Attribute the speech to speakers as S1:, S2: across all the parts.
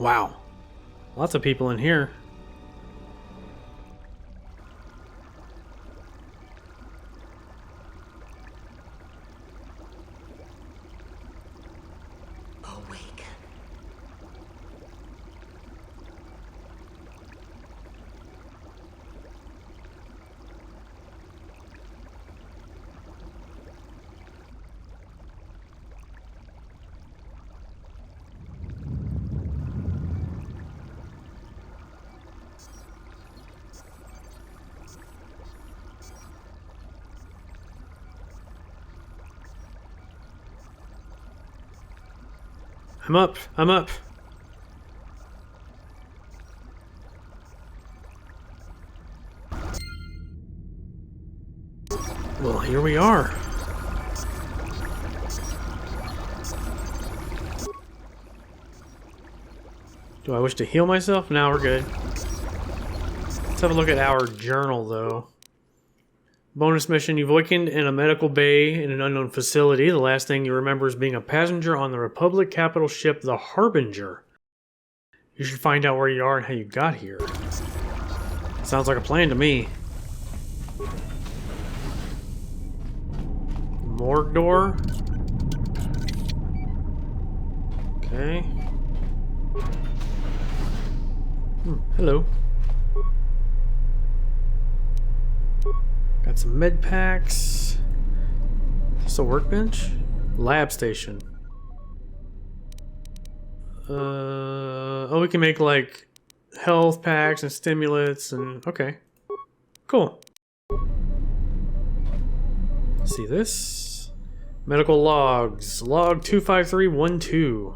S1: Wow. Lots of people in here.
S2: Awake.
S1: I'm up. I'm up. Well, here we are. Do I wish to heal myself? Now we're good. Let's have a look at our journal, though. Bonus mission, you've awakened in a medical bay in an unknown facility. The last thing you remember is being a passenger on the Republic capital ship, the Harbinger. You should find out where you are and how you got here. Sounds like a plan to me. Morgue door. Okay. Hello. Got some med packs. Is this a workbench? Lab station. Oh, we can make like health packs and stimulants and okay. Cool. See this? Medical logs. Log 25312.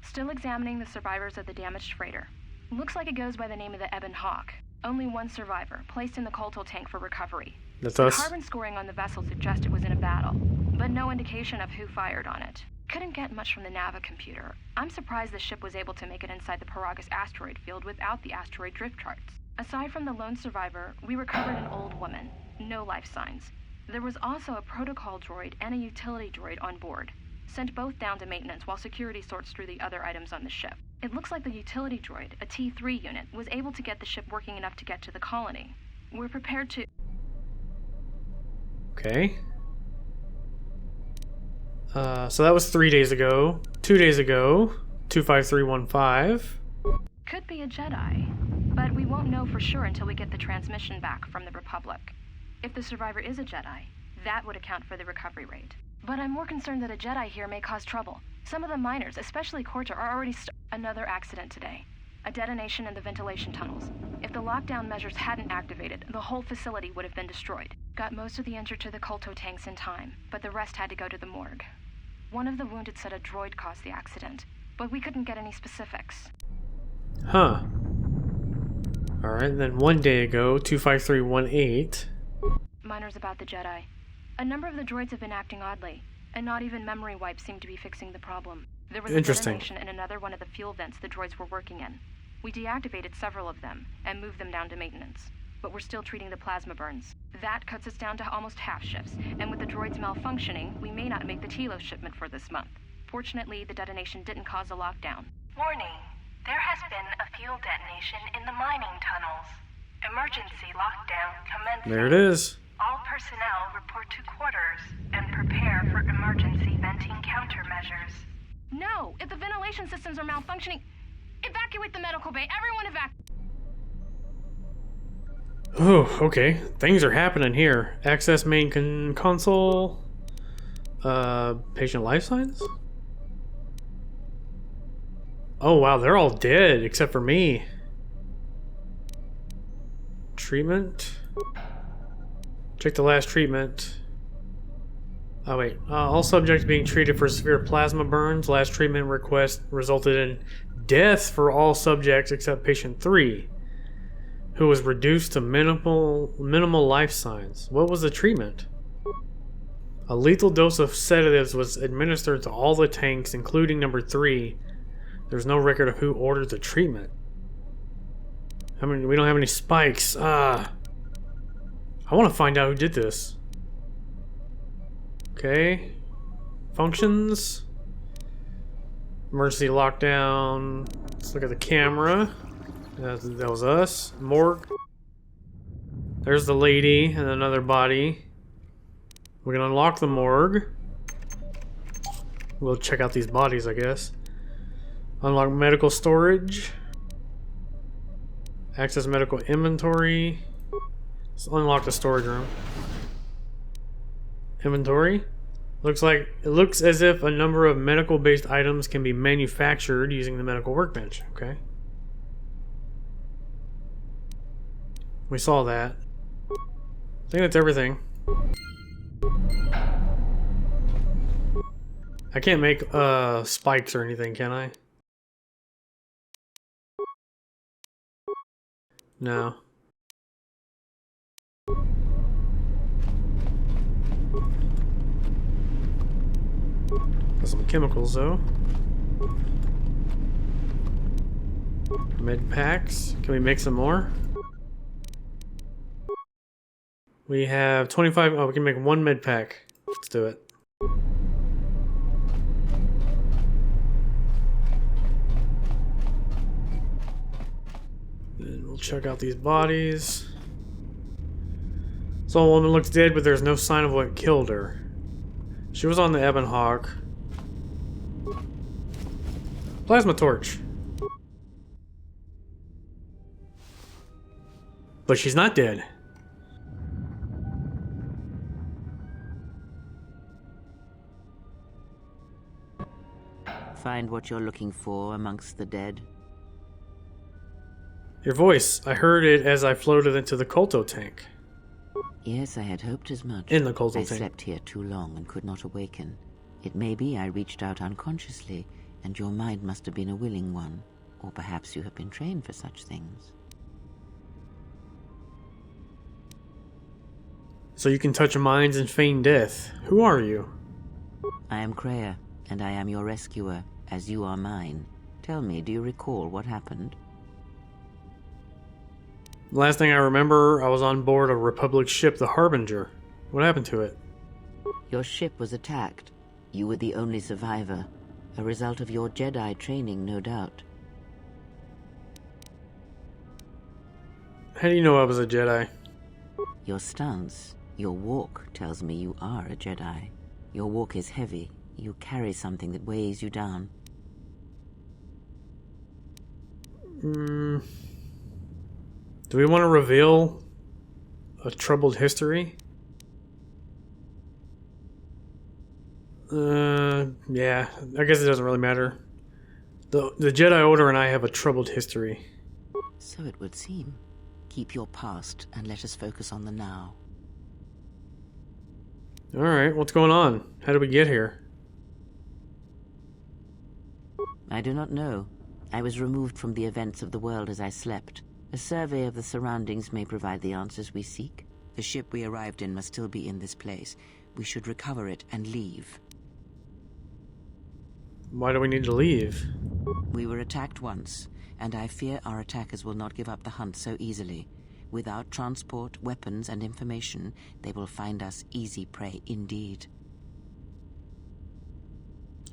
S3: Still examining the survivors of the damaged freighter. Looks like it goes by the name of the Ebon Hawk. Only one survivor, placed in the Colto tank for recovery.
S1: That's
S3: The
S1: us.
S3: carbon scoring on the vessel suggests it was in a battle, but no indication of who fired on it. Couldn't get much from the Nava computer. I'm surprised the ship was able to make it inside the Peragus asteroid field without the asteroid drift charts. Aside from the lone survivor, we recovered an old woman. No life signs. There was also a protocol droid and a utility droid on board. Sent both down to maintenance while security sorts through the other items on the ship. It looks like the utility droid, a T3 unit, was able to get the ship working enough to get to the colony. We're prepared to...
S1: Okay. So that was 3 days ago. 2 days ago. 25315.
S3: Could be a Jedi, but we won't know for sure until we get the transmission back from the Republic. If the survivor is a Jedi, that would account for the recovery rate. But I'm more concerned that a Jedi here may cause trouble. Some of the miners, especially Corta, are already Another accident today. A detonation in the ventilation tunnels. If the lockdown measures hadn't activated, the whole facility would have been destroyed. Got most of the injured to the Colto tanks in time, but the rest had to go to the morgue. One of the wounded said a droid caused the accident, but we couldn't get any specifics.
S1: Huh. Alright, then 1 day ago, 25318.
S3: Miners about the Jedi. A number of the droids have been acting oddly, and not even memory wipes seem to be fixing the problem. There was a detonation in another one of the fuel vents the droids were working in. We deactivated several of them and moved them down to maintenance, but we're still treating the plasma burns. That cuts us down to almost half shifts, and with the droids malfunctioning, we may not make the Telos shipment for this month. Fortunately, the detonation didn't cause a lockdown.
S4: Warning. There has been a fuel detonation in the mining tunnels. Emergency lockdown commencing.
S1: There it is.
S4: All personnel report to quarters and prepare for emergency venting countermeasures.
S3: No! If the ventilation systems are malfunctioning, evacuate the medical bay. Everyone evacuate.
S1: Oh, okay. Things are happening here. Access main console. Patient life signs? Oh wow, they're all dead except for me. Treatment. Check the last treatment. Oh wait, all subjects being treated for severe plasma burns. Last treatment request resulted in death for all subjects except patient 3, who was reduced to minimal life signs. What was the treatment? A lethal dose of sedatives was administered to all the tanks, including number 3. There's no record of who ordered the treatment. I mean, we don't have any spikes. I want to find out who did this. Okay. Functions. Emergency lockdown. Let's look at the camera. That was us. Morgue. There's the lady and another body. We can unlock the morgue. We'll check out these bodies, I guess. Unlock medical storage. Access medical inventory. Let's unlock the storage room. Inventory. It looks as if a number of medical-based items can be manufactured using the medical workbench. Okay. We saw that. I think that's everything. I can't make spikes or anything, can I? No. Got some chemicals though. Med packs. Can we make some more? We have 25. Oh, we can make one med pack. Let's do it. Then we'll check out these bodies. So, a woman looks dead, but there's no sign of what killed her. She was on the Ebon Hawk. Plasma torch. But she's not dead.
S2: Find what you're looking for amongst the dead?
S1: Your voice. I heard it as I floated into the Kolto tank.
S2: Yes, I had hoped as much.
S1: In the Kolto
S2: I
S1: tank.
S2: slept here too long and could not awaken. It may be I reached out unconsciously, and your mind must have been a willing one. Or perhaps you have been trained for such things.
S1: So you can touch minds and feign death. Who are you?
S2: I am Kreia, and I am your rescuer, as you are mine. Tell me, do you recall what happened?
S1: Last thing I remember, I was on board a Republic ship, the Harbinger. What happened to it?
S2: Your ship was attacked. You were the only survivor. A result of your Jedi training, no doubt.
S1: How do you know I was a Jedi?
S2: Your stance, your walk tells me you are a Jedi. Your walk is heavy. You carry something that weighs you down.
S1: Do we want to reveal a troubled history? Yeah, I guess it doesn't really matter. The Jedi Order and I have a troubled history.
S2: So it would seem. Keep your past and let us focus on the now.
S1: Alright, what's going on? How did we get here?
S2: I do not know. I was removed from the events of the world as I slept. A survey of the surroundings may provide the answers we seek. The ship we arrived in must still be in this place. We should recover it and leave.
S1: Why do we need to leave?
S2: We were attacked once, and I fear our attackers will not give up the hunt so easily. Without transport, weapons, and information, they will find us easy prey indeed.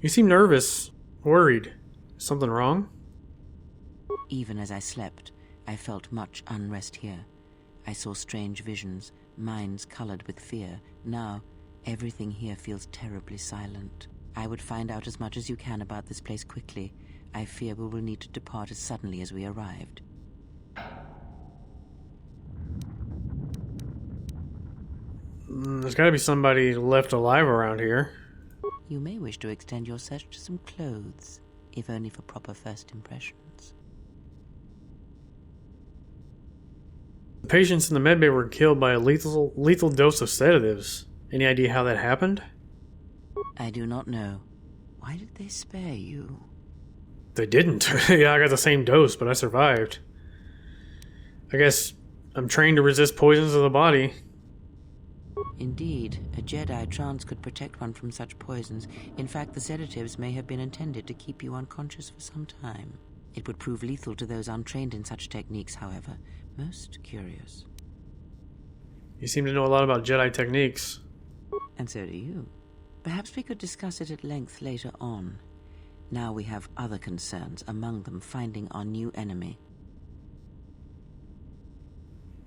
S1: You seem nervous, worried. Is something wrong?
S2: Even as I slept, I felt much unrest here. I saw strange visions, minds colored with fear. Now, everything here feels terribly silent. I would find out as much as you can about this place quickly. I fear we will need to depart as suddenly as we arrived.
S1: There's gotta be somebody left alive around here.
S2: You may wish to extend your search to some clothes, if only for proper first impressions.
S1: The patients in the medbay were killed by a lethal dose of sedatives. Any idea how that happened?
S2: I do not know. Why did they spare you?
S1: They didn't. Yeah, I got the same dose, but I survived. I guess I'm trained to resist poisons of the body.
S2: Indeed, a Jedi trance could protect one from such poisons. In fact, the sedatives may have been intended to keep you unconscious for some time. It would prove lethal to those untrained in such techniques, however. Most curious.
S1: You seem to know a lot about Jedi techniques.
S2: And so do you. Perhaps we could discuss it at length later on. Now we have other concerns, among them finding our new enemy.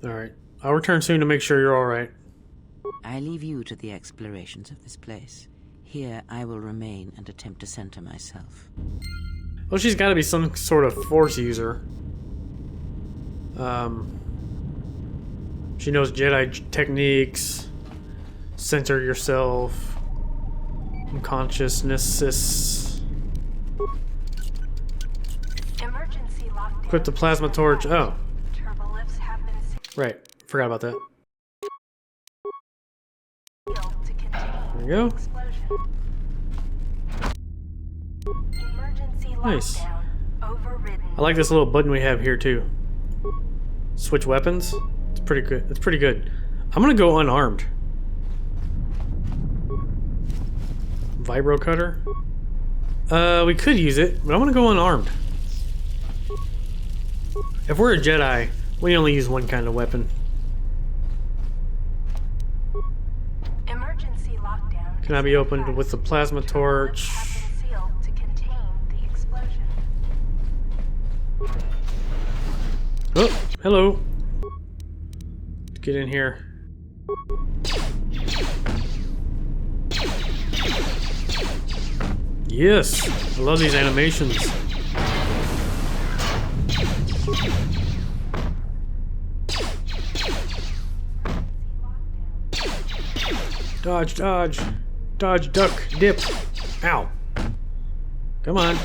S1: Alright. I'll return soon to make sure you're alright.
S2: I leave you to the explorations of this place. Here I will remain and attempt to center myself.
S1: Well, she's got to be some sort of force user. She knows Jedi techniques. Center yourself. Unconsciousness.
S4: Emergency lockdown.
S1: Equip the plasma torch. Oh,
S4: Turbolifts have been
S1: right. Forgot about that.
S4: sealed to contain
S1: There we go.
S4: explosion. Emergency
S1: Nice.
S4: lockdown overridden.
S1: I like this little button we have here too. Switch weapons. It's pretty good. It's pretty good. I'm gonna go unarmed. Vibro cutter. We could use it, but I'm gonna go unarmed. If we're a Jedi, we only use one kind of weapon.
S4: Emergency lockdown.
S1: Can I be opened with the plasma torch?
S4: Have been sealed to contain the explosion.
S1: Oh, hello. Let's get in here. Yes, I love these animations. Dodge, dodge, dodge, duck, dip. Ow. Come on.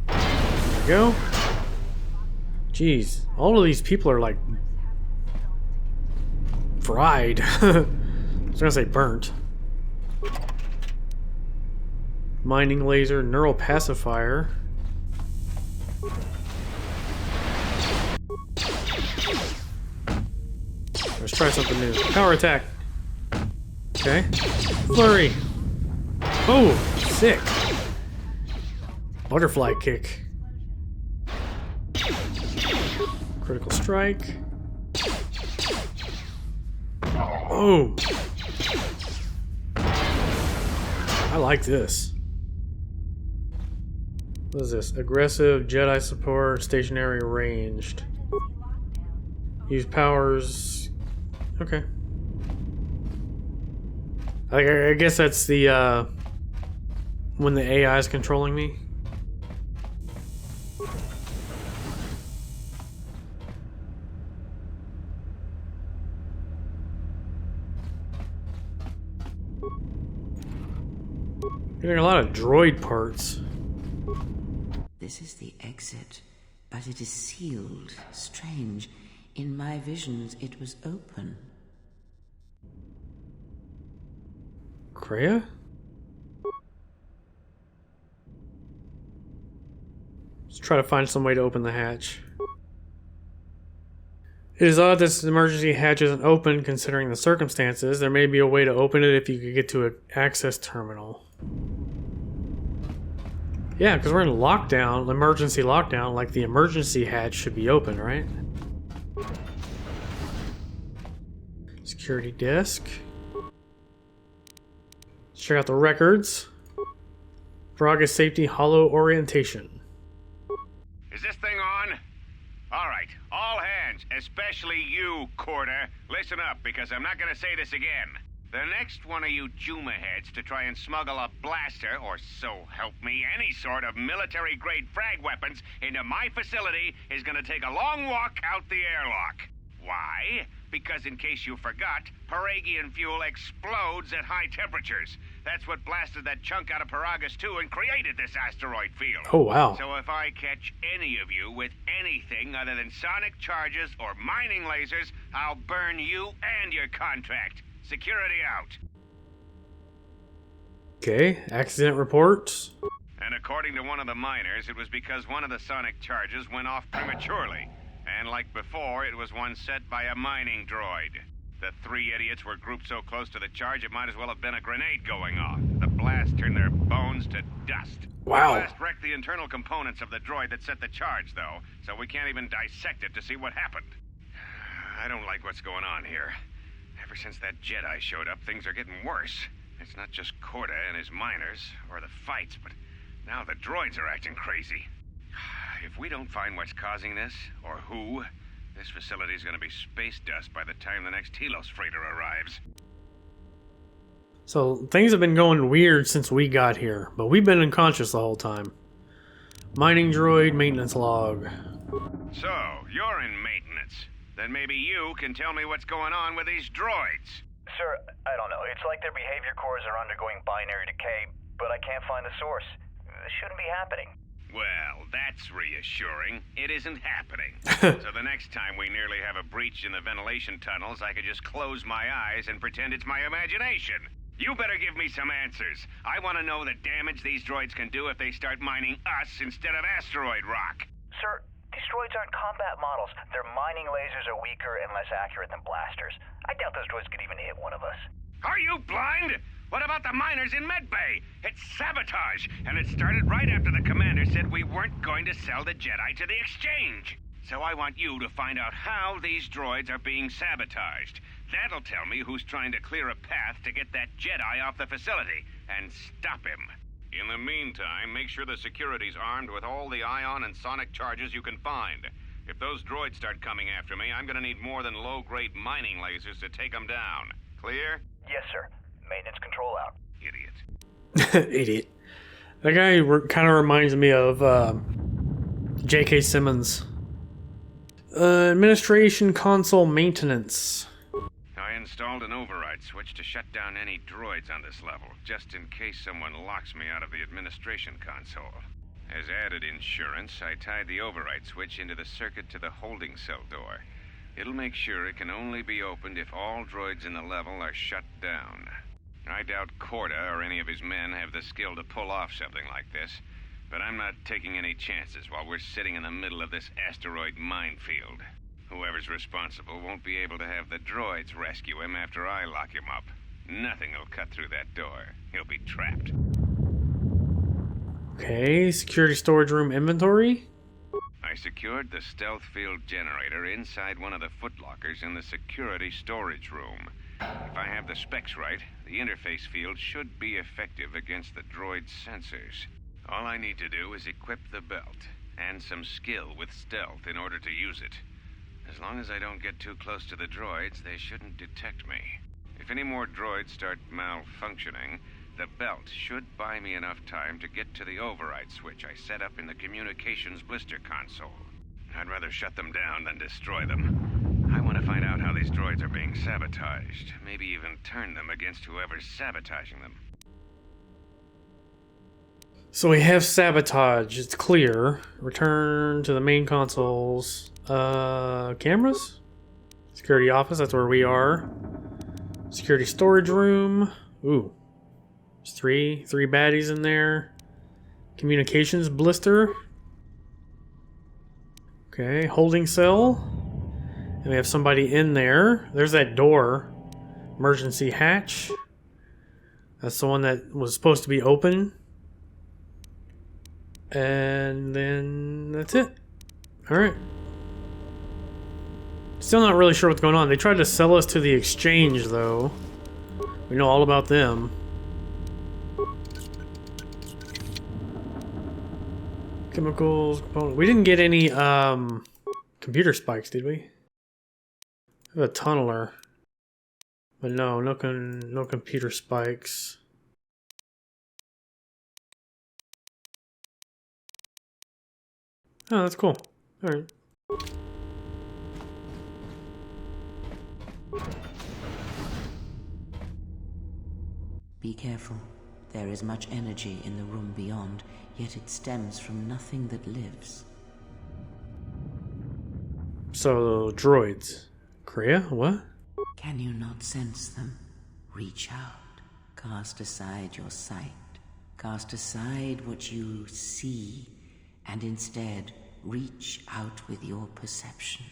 S1: There we go. Jeez, all of these people are like fried. I was gonna say burnt. Mining laser, neural pacifier. Let's try something new. Power attack. Okay. Flurry. Oh, sick. Butterfly kick. Critical strike. Oh. I like this. What is this? Aggressive, Jedi support, stationary, ranged. Use powers. Okay. I guess that's the, when the AI is controlling me. Getting a lot of droid parts.
S2: This is the exit, but it is sealed. Strange. In my visions, it was open.
S1: Kreia? Let's try to find some way to open the hatch. It is odd this emergency hatch isn't open considering the circumstances. There may be a way to open it if you could get to an access terminal. Yeah, because we're in lockdown, emergency lockdown, like the emergency hatch should be open, right? Security desk. Let's check out the records. Peragus safety hollow orientation.
S5: Is this thing on? Alright, all hands, especially you, Corder. Listen up, because I'm not gonna say this again. The next one of you Juma heads to try and smuggle a blaster, or so help me, any sort of military-grade frag weapons into my facility is gonna take a long walk out the airlock. Why? Because in case you forgot, Peragian fuel explodes at high temperatures. That's what blasted that chunk out of Peragus 2 and created this asteroid field.
S1: Oh, wow.
S5: So if I catch any of you with anything other than sonic charges or mining lasers, I'll burn you and your contract. Security out.
S1: Okay, accident reports.
S5: And according to one of the miners, it was because one of the sonic charges went off prematurely. And like before, it was one set by a mining droid. The three idiots were grouped so close to the charge, it might as well have been a grenade going off. The blast turned their bones to dust.
S1: Wow.
S5: The blast wrecked the internal components of the droid that set the charge, though, so we can't even dissect it to see what happened. I don't like what's going on here. Ever since that Jedi showed up, things are getting worse. It's not just Corda and his miners, or the fights, but Now the droids are acting crazy. If we don't find what's causing this, or who, this facility's gonna be space dust by the time the next Telos freighter arrives.
S1: So, things have been going weird since we got here, but we've been unconscious the whole time. Mining droid maintenance log.
S5: So, you're in maintenance. Then maybe you can tell me what's going on with these droids.
S6: Sir, I don't know. It's like their behavior cores are undergoing binary decay, but I can't find the source. This shouldn't be happening.
S5: Well, that's reassuring. It isn't happening. So the next time we nearly have a breach in the ventilation tunnels, I could just close my eyes and pretend it's my imagination. You better give me some answers. I want to know the damage these droids can do if they start mining us instead of asteroid rock.
S6: Sir, these droids aren't combat models. Their mining lasers are weaker and less accurate than blasters. I doubt those droids could even hit one of us.
S5: Are you blind? What about the miners in Medbay? It's sabotage, and it started right after the commander said we weren't going to sell the Jedi to the exchange. So I want you to find out how these droids are being sabotaged. That'll tell me who's trying to clear a path to get that Jedi off the facility, and stop him. In the meantime, make sure the security's armed with all the ion and sonic charges you can find. If those droids start coming after me, I'm gonna need more than low-grade mining lasers to take them down. Clear?
S6: Yes, sir. Maintenance control out.
S5: Idiot.
S1: Idiot. That guy kind of reminds me of J.K. Simmons. Administration console maintenance.
S5: I installed an override switch to shut down any droids on this level, just in case someone locks me out of the administration console. As added insurance, I tied the override switch into the circuit to the holding cell door. It'll make sure it can only be opened if all droids in the level are shut down. I doubt Corda or any of his men have the skill to pull off something like this, but I'm not taking any chances while we're sitting in the middle of this asteroid minefield. Whoever's responsible won't be able to have the droids rescue him after I lock him up. Nothing will cut through that door. He'll be trapped.
S1: Okay, security storage room inventory.
S5: I secured the stealth field generator inside one of the footlockers in the security storage room. If I have the specs right, the interface field should be effective against the droid's sensors. All I need to do is equip the belt, and some skill with stealth in order to use it. As long as I don't get too close to the droids, they shouldn't detect me. If any more droids start malfunctioning, the belt should buy me enough time to get to the override switch I set up in the communications blister console. I'd rather shut them down than destroy them. I want to find out how these droids are being sabotaged, maybe even turn them against whoever's sabotaging them.
S1: So we have sabotage. It's clear. Return to the main consoles. Cameras? Security office, that's where we are. Security storage room. Ooh. There's three baddies in there. Communications blister. Okay, holding cell. And we have somebody in there. There's that door. Emergency hatch. That's the one that was supposed to be open. And then that's it. Alright. Still not really sure what's going on. They tried to sell us to the exchange, though. We know all about them. Chemicals, component. We didn't get any computer spikes, did we? We have a tunneler. But no computer spikes. Oh, that's cool. Alright.
S2: Be careful. There is much energy in the room beyond, yet it stems from nothing that lives.
S1: So, droids. Kreia? What?
S2: Can you not sense them? Reach out. Cast aside your sight. Cast aside what you see, and instead reach out with your perceptions.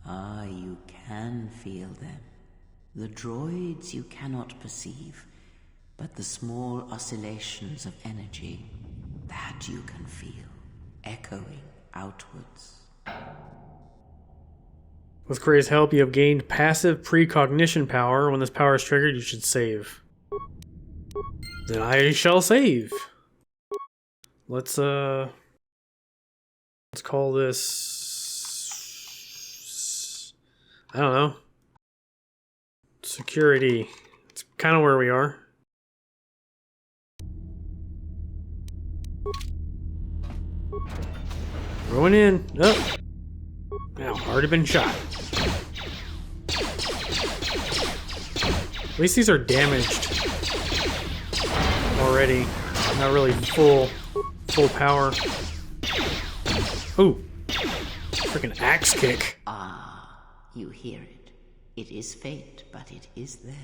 S2: Ah, you can feel them. The droids you cannot perceive, but the small oscillations of energy, that you can feel, echoing outwards.
S1: With Kreia's help, you have gained passive precognition power. When this power is triggered, you should save. Then I shall save. Let's call this, I don't know, security. It's kind of where we are. Going in. Oh. Now, already been shot. At least these are damaged already. Not really full power. Ooh. Freaking axe kick.
S2: Ah, you hear it. It is fate, but it is there.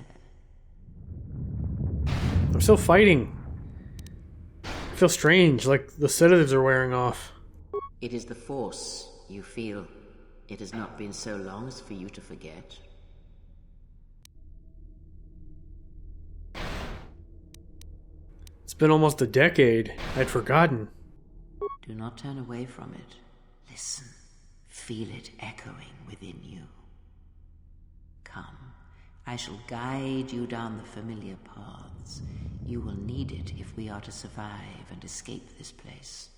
S1: I'm still fighting. I feel strange, like the sedatives are wearing off.
S2: It is the Force, you feel. It has not been so long as for you to forget.
S1: It's been almost a decade. I'd forgotten.
S2: Do not turn away from it. Listen. Feel it echoing within you. Come. I shall guide you down the familiar paths. You will need it if we are to survive and escape this place.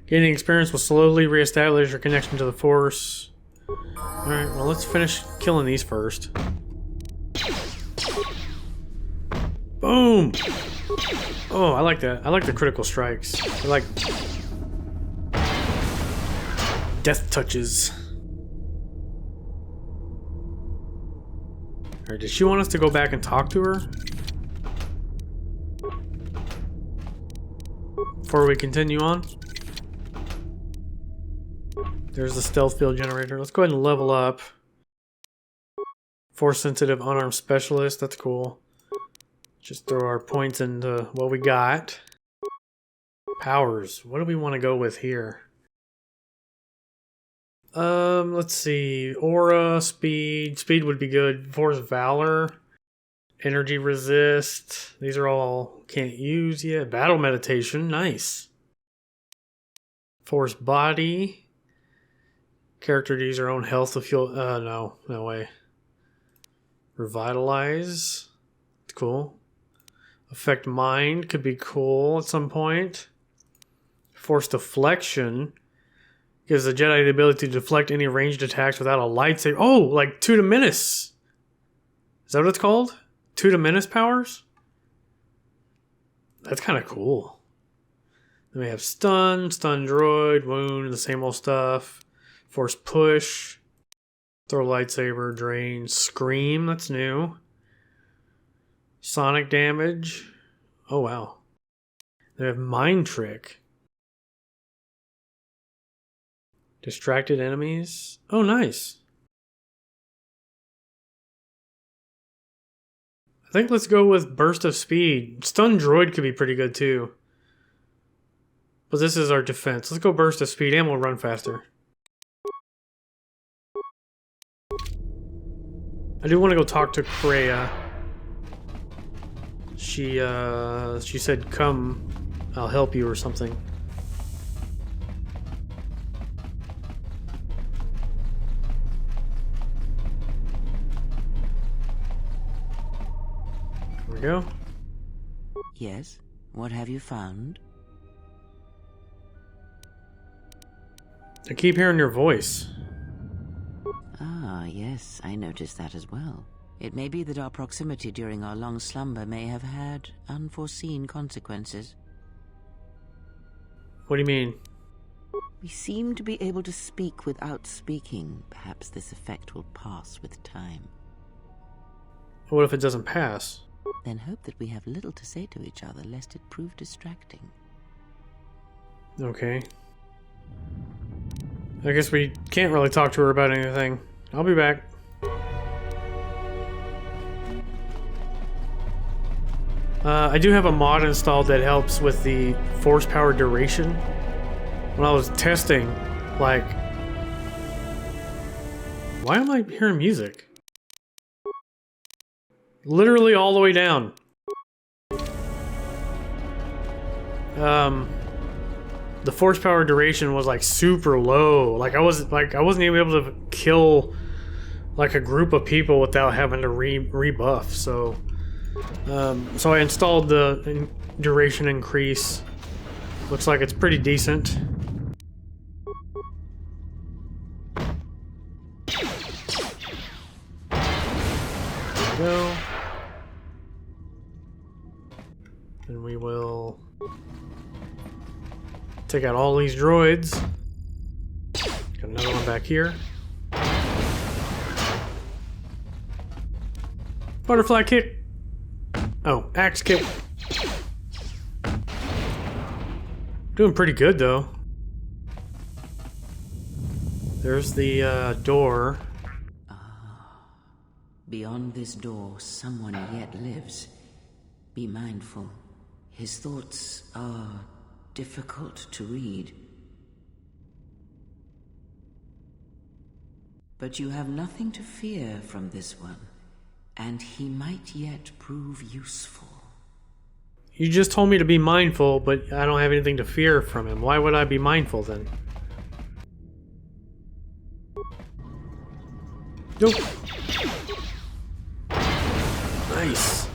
S1: Gaining experience will slowly reestablish your connection to the Force. Alright, well let's finish killing these first. Boom! Oh, I like that. I like the critical strikes. They're like death touches. Alright, did she want us to go back and talk to her? Before we continue on? There's the stealth field generator. Let's go ahead and level up. Force sensitive unarmed specialist. That's cool. Just throw our points into what we got. Powers. What do we want to go with here? Let's see. Aura, speed. Speed would be good. Force valor. Energy resist. These are all can't use yet. Battle meditation. Nice. Force body. Character to use their own health to fuel. No way. Revitalize. It's cool. Affect mind could be cool at some point. Force deflection gives the Jedi the ability to deflect any ranged attacks without a lightsaber. Oh, like Phantom Menace. Is that what it's called? Phantom Menace powers? That's kind of cool. Then we have stun droid, wound, the same old stuff. Force push. Throw lightsaber, drain, scream, that's new. Sonic damage. Oh wow. They have mind trick. Distracted enemies. Oh nice. I think let's go with burst of speed. Stun droid could be pretty good too. But this is our defense. Let's go burst of speed and we'll run faster. I do want to go talk to Kreia. She said, come, I'll help you or something. There we go.
S2: Yes? What have you found?
S1: I keep hearing your voice.
S2: Ah, yes, I noticed that as well. It may be that our proximity during our long slumber may have had unforeseen consequences.
S1: What do you mean?
S2: We seem to be able to speak without speaking. Perhaps this effect will pass with time.
S1: What if it doesn't pass?
S2: Then hope that we have little to say to each other, lest it prove distracting.
S1: Okay. I guess we can't really talk to her about anything. I'll be back. I do have a mod installed that helps with the force power duration. When I was testing, like... Why am I hearing music? Literally all the way down. The force power duration was like super low. Like I wasn't even able to kill like a group of people without having to rebuff. So So I installed the duration increase. Looks like it's pretty decent. There we go. And we will take out all these droids. Got another one back here. Butterfly kick. Oh, axe kick. Doing pretty good though. There's the door.
S2: Beyond this door, someone yet lives. Be mindful. His thoughts are difficult to read. But you have nothing to fear from this one, and he might yet prove useful.
S1: You just told me to be mindful, but I don't have anything to fear from him. Why would I be mindful then? Nope. Nice.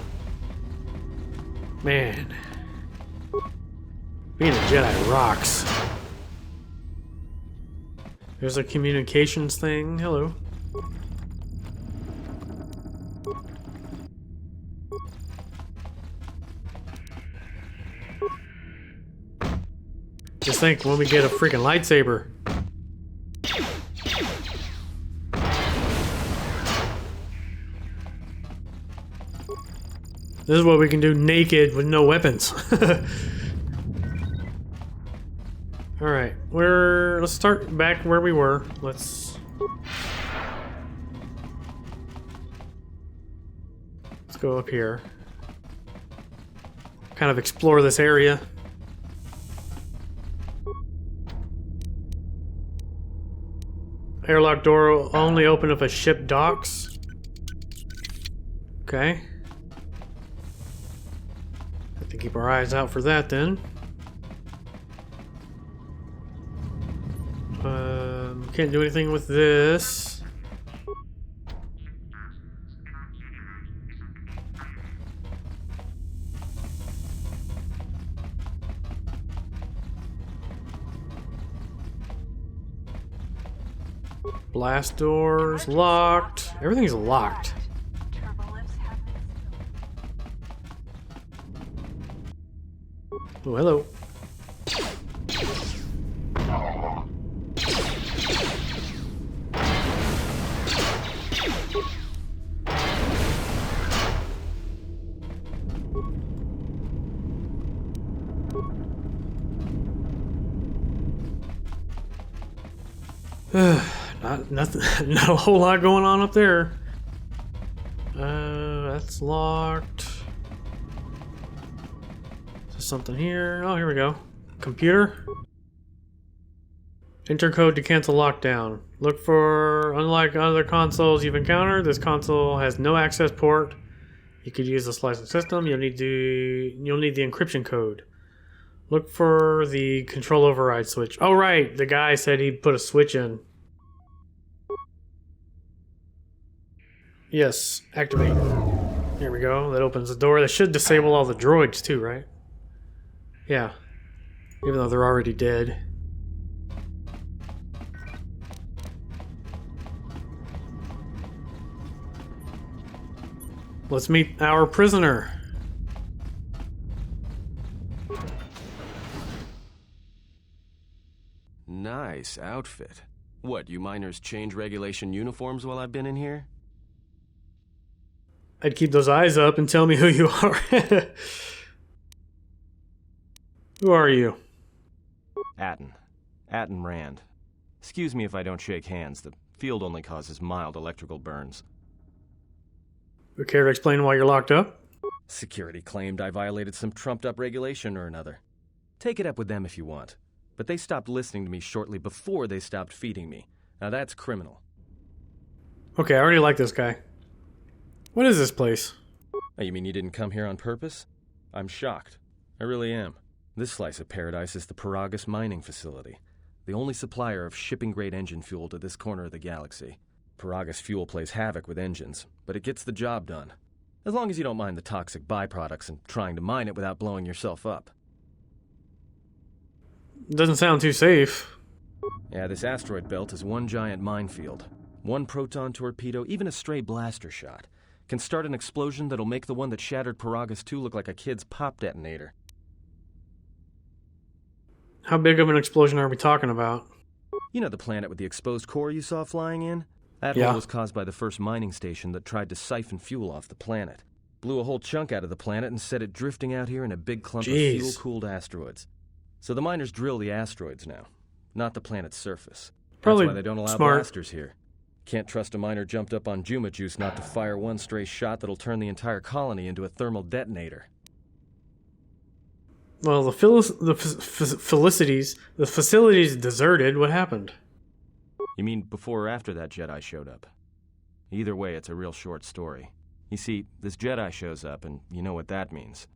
S1: Man. Being a Jedi rocks. There's a communications thing. Hello. Just think when we get a freaking lightsaber. This is what we can do naked with no weapons. Alright, let's start back where we were. Let's go up here. Kind of explore this area. Airlock door will only open if a ship docks. Okay. Have to keep our eyes out for that then. Can't do anything with this. Blast doors locked. Everything's locked. Oh, hello. Nothing, not a whole lot going on up there. That's locked. Is something here? Oh, here we go. Computer. Enter code to cancel lockdown. Look for, unlike other consoles you've encountered, this console has no access port. You could use the slicing system. You'll need the encryption code. Look for the control override switch. Oh right, the guy said he'd put a switch in. Yes, activate. Here we go. That opens the door. That should disable all the droids too, right? Yeah. Even though they're already dead. Let's meet our prisoner.
S7: Nice outfit. What, you miners change regulation uniforms while I've been in here?
S1: I'd keep those eyes up and tell me who you are. Who are you?
S7: Atten Rand. Excuse me if I don't shake hands. The field only causes mild electrical burns.
S1: You care to explain why you're locked up?
S7: Security claimed I violated some trumped-up regulation or another. Take it up with them if you want. But they stopped listening to me shortly before they stopped feeding me. Now that's criminal.
S1: Okay, I already like this guy. What is this place?
S7: Oh, you mean you didn't come here on purpose? I'm shocked. I really am. This slice of paradise is the Peragus mining facility, the only supplier of shipping-grade engine fuel to this corner of the galaxy. Peragus fuel plays havoc with engines, but it gets the job done. As long as you don't mind the toxic byproducts and trying to mine it without blowing yourself up.
S1: Doesn't sound too safe.
S7: Yeah, this asteroid belt is one giant minefield. One proton torpedo, even a stray blaster shot, can start an explosion that'll make the one that shattered Peragus 2 look like a kid's pop detonator.
S1: How big of an explosion are we talking about?
S7: You know the planet with the exposed core you saw flying in? That
S1: Yeah.
S7: hole was caused by the first mining station that tried to siphon fuel off the planet. Blew a whole chunk out of the planet and set it drifting out here in a big clump of
S1: Jeez.
S7: fuel-cooled asteroids. So the miners drill the asteroids now, not the planet's surface.
S1: Probably
S7: That's why they don't allow
S1: smart.
S7: blasters here. Can't trust a miner jumped up on Juma Juice not to fire one stray shot that'll turn the entire colony into a thermal detonator.
S1: Well, the facilities deserted. What happened?
S7: You mean before or after that Jedi showed up? Either way, it's a real short story. You see, this Jedi shows up, and you know what that means.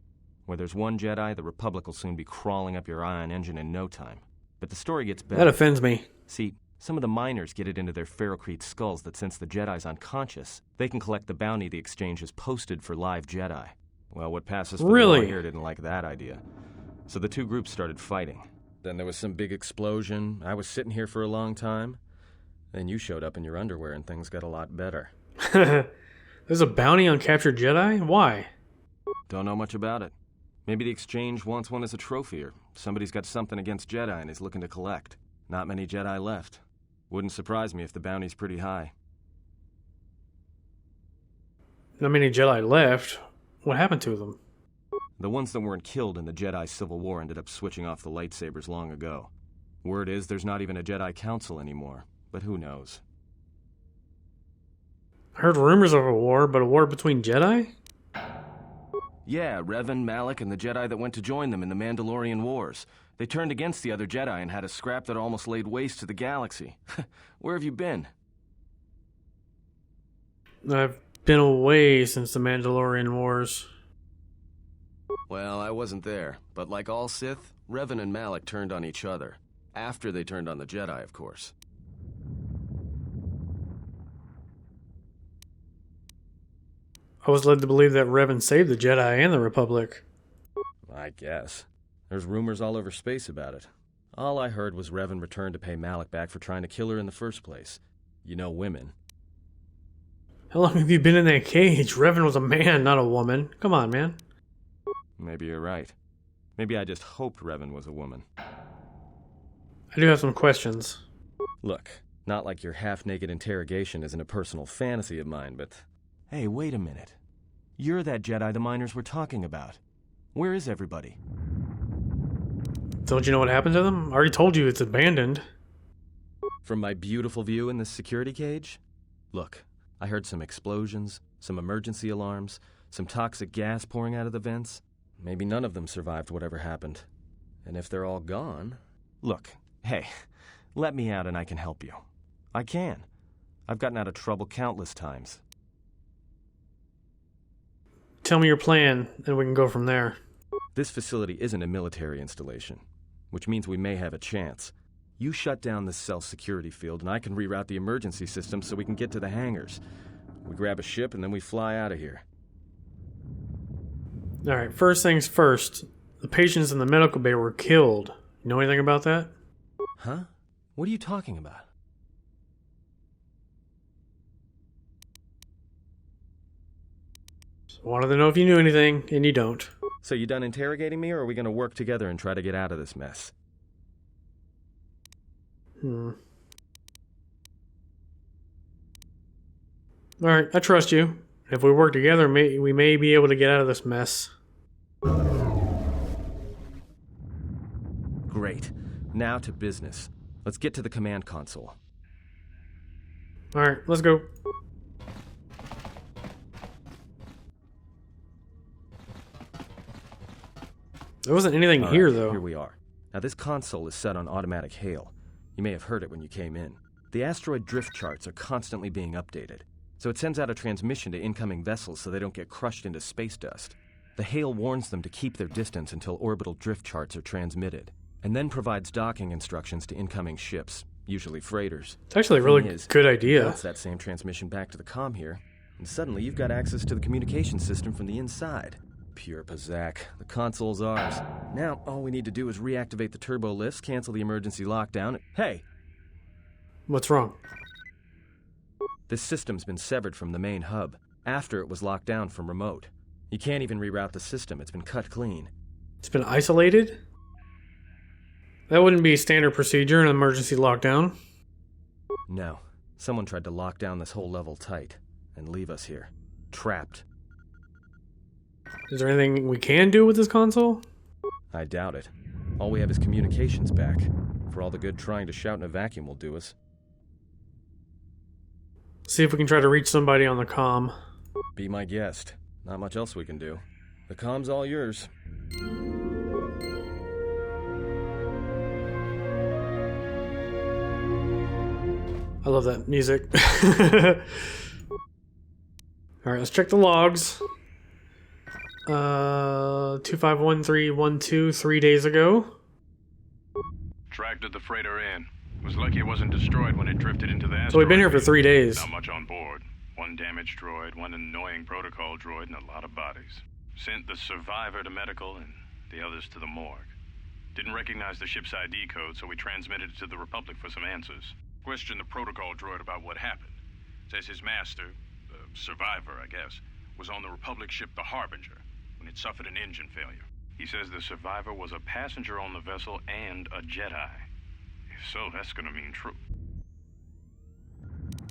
S7: Where there's one Jedi, the Republic will soon be crawling up your ion engine in no time. But the story gets better.
S1: That offends me.
S7: See, some of the miners get it into their ferrocrete skulls that since the Jedi's unconscious, they can collect the bounty the exchange has posted for live Jedi. Well, what passes for the
S1: Really?
S7: law here didn't like that idea. So the two groups started fighting. Then there was some big explosion. I was sitting here for a long time. Then you showed up in your underwear and things got a lot better.
S1: There's a bounty on captured Jedi? Why?
S7: Don't know much about it. Maybe the exchange wants one as a trophy, or somebody's got something against Jedi and is looking to collect. Not many Jedi left. Wouldn't surprise me if the bounty's pretty high.
S1: Not many Jedi left. What happened to them?
S7: The ones that weren't killed in the Jedi Civil War ended up switching off the lightsabers long ago. Word is there's not even a Jedi Council anymore, but who knows?
S1: I heard rumors of a war, but a war between Jedi?
S7: Yeah, Revan, Malak, and the Jedi that went to join them in the Mandalorian Wars. They turned against the other Jedi and had a scrap that almost laid waste to the galaxy. Where have you been?
S1: I've been away since the Mandalorian Wars.
S7: Well, I wasn't there, but like all Sith, Revan and Malak turned on each other. After they turned on the Jedi, of course.
S1: I was led to believe that Revan saved the Jedi and the Republic.
S7: I guess. There's rumors all over space about it. All I heard was Revan returned to pay Malak back for trying to kill her in the first place. You know women.
S1: How long have you been in that cage? Revan was a man, not a woman. Come on, man.
S7: Maybe you're right. Maybe I just hoped Revan was a woman.
S1: I do have some questions.
S7: Look, not like your half-naked interrogation isn't a personal fantasy of mine, but... Hey, wait a minute. You're that Jedi the miners were talking about. Where is everybody?
S1: Don't you know what happened to them? I already told you it's abandoned.
S7: From my beautiful view in this security cage? Look, I heard some explosions, some emergency alarms, some toxic gas pouring out of the vents. Maybe none of them survived whatever happened. And if they're all gone... Look, hey, let me out and I can help you. I can. I've gotten out of trouble countless times.
S1: Tell me your plan, and we can go from there.
S7: This facility isn't a military installation, which means we may have a chance. You shut down this cell security field, and I can reroute the emergency system so we can get to the hangars. We grab a ship, and then we fly out of here.
S1: Alright, first things first. The patients in the medical bay were killed. You know anything about that?
S7: Huh? What are you talking about?
S1: Wanted to know if you knew anything, and you don't.
S7: So you done interrogating me, or are we going to work together and try to get out of this mess?
S1: Alright, I trust you. If we work together, we may be able to get out of this mess.
S7: Great. Now to business. Let's get to the command console.
S1: Alright, let's go. There wasn't anything
S7: All
S1: here,
S7: right,
S1: though.
S7: Here we are. Now this console is set on automatic hail. You may have heard it when you came in. The asteroid drift charts are constantly being updated, so it sends out a transmission to incoming vessels so they don't get crushed into space dust. The hail warns them to keep their distance until orbital drift charts are transmitted, and then provides docking instructions to incoming ships, usually freighters.
S1: It's actually a really good idea.
S7: Bounce that same transmission back to the comm here. and suddenly you've got access to the communication system from the inside. Pure Pazak. The console's ours. Now, all we need to do is reactivate the turbo lifts, cancel the emergency lockdown. Hey!
S1: What's wrong?
S7: This system's been severed from the main hub, after it was locked down from remote. You can't even reroute the system, it's been cut clean.
S1: It's been isolated? That wouldn't be standard procedure in an emergency lockdown.
S7: No. Someone tried to lock down this whole level tight, and leave us here. Trapped.
S1: Is there anything we can do with this console?
S7: I doubt it. All we have is communications back. For all the good trying to shout in a vacuum will do us.
S1: See if we can try to reach somebody on the comm.
S7: Be my guest. Not much else we can do. The comm's all yours.
S1: I love that music. Alright, let's check the logs. 251312, 3 days ago.
S8: Tracked the freighter in. Was lucky it wasn't destroyed when it drifted into the asteroid.
S1: So we've been here for 3 days.
S8: Not much on board. One damaged droid, one annoying protocol droid, and a lot of bodies. Sent the survivor to medical and the others to the morgue. Didn't recognize the ship's ID code, so we transmitted it to the Republic for some answers. Questioned the protocol droid about what happened. Says his master, the survivor, I guess, was on the Republic ship the Harbinger when it suffered an engine failure. He says the survivor was a passenger on the vessel and a Jedi. If so, that's gonna mean true.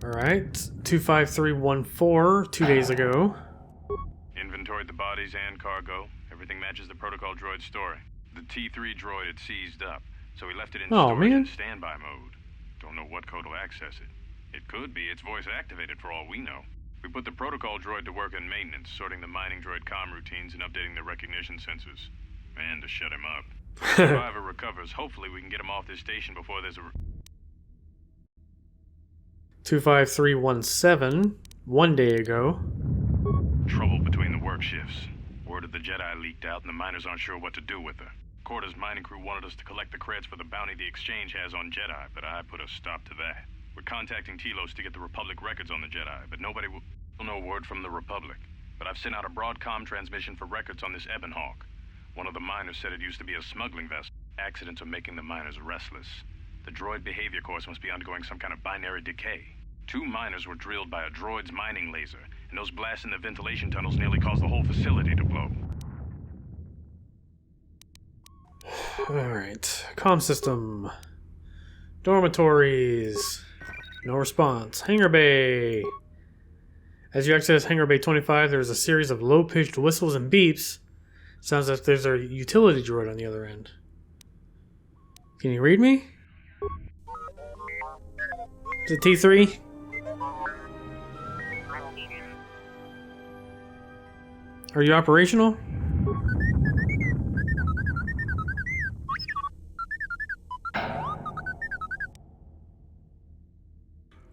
S1: Alright, 25314, 2 days ago.
S8: Inventoried the bodies and cargo. Everything matches the protocol droid's story. The T3 droid had seized up, so we left it in storage in standby mode. Don't know what code will access it. It could be it's voice activated for all we know. We put the protocol droid to work in maintenance, sorting the mining droid comm routines and updating the recognition sensors. And to shut him up. If the survivor recovers, hopefully we can get him off this station before there's a...
S1: 25317, 1 day ago.
S8: Trouble between the work shifts. Word of the Jedi leaked out and the miners aren't sure what to do with her. Quarter's mining crew wanted us to collect the creds for the bounty the Exchange has on Jedi, but I put a stop to that. We're contacting Telos to get the Republic records on the Jedi, but nobody will... No word from the Republic. But I've sent out a broadcom transmission for records on this Ebonhawk. One of the miners said it used to be a smuggling vessel. Accidents are making the miners restless. The droid behavior course must be undergoing some kind of binary decay. 2 miners were drilled by a droid's mining laser, and those blasts in the ventilation tunnels nearly caused the whole facility to blow.
S1: Alright, comm system. Dormitories. No response. Hangar bay. As you access Hangar Bay 25, there's a series of low-pitched whistles and beeps. Sounds like there's a utility droid on the other end. Can you read me? Is it T3? Are you operational?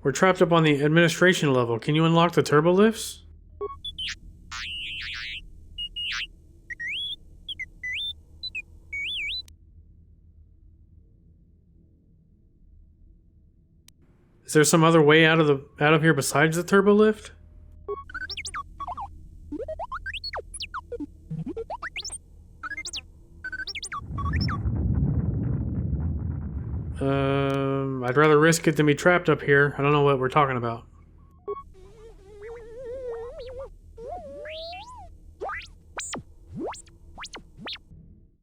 S1: We're trapped up on the administration level. Can you unlock the turbo lifts? Is there some other way out of here besides the turbo lift? I'd rather risk it than be trapped up here. I don't know what we're talking about.